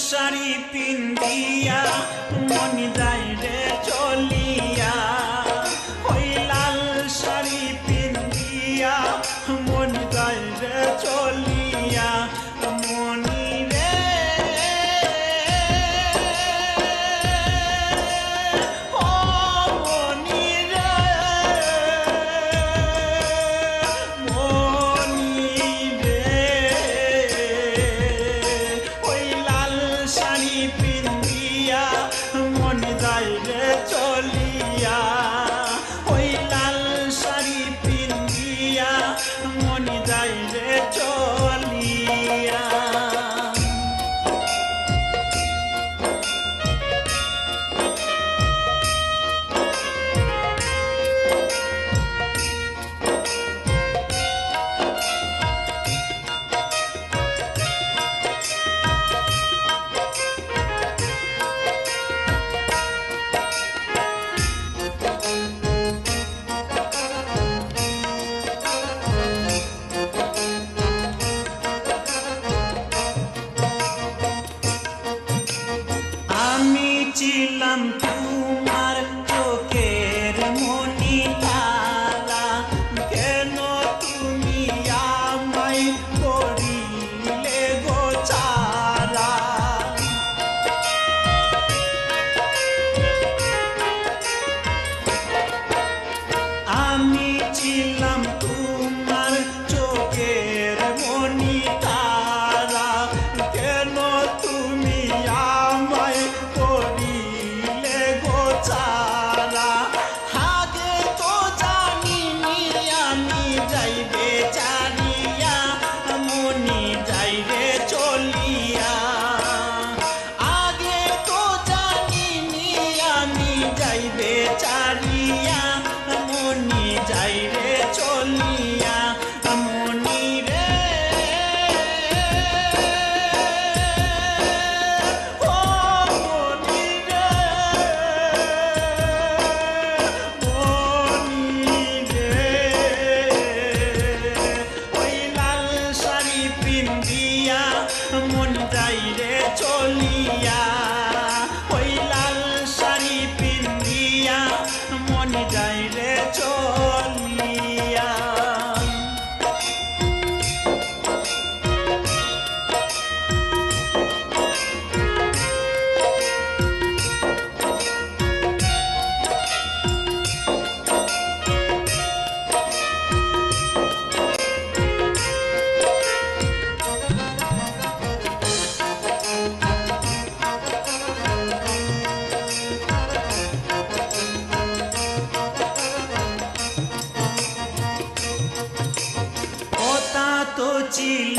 শাড়ি পিন্দিয়া মন যায় রে চলিয়া, ওই লাল শাড়ি পিন্দিয়া মন যায় রে চলিয়া। মনি রে ও মনি রে মনি রে, ওই লাল শাড়ি পিন্দিয়া মন যায় রে চলিয়া, ওই লাল শাড়ি পিন্দিয়া মন যায় রে চলিয়া। আমি ছিলাম তোমার চোখের মনি তারা, কেন তুমি আমায় করিলে গো ছাড়া। আমি ছিলাম তোমার চোখের মনি তারা, কেন তুমি আমায় করিলে গো ছাড়া। আগে তো জানিনি আমি যাইবে চারিয়া, মনি যাইবে চলিয়া। আগে তো জানিনি আমি যাইবে চারিয়া, মনি যাইবে চলিয়া। মনি রে ও মনি রে মনি রে, ওই লাল শাড়ি পিন্দিয়া মন যাইরে চলিয়া, ওই লাল শাড়ি পিন্দিয়া মন যাইরে চলিয়া। কথা তো ছিল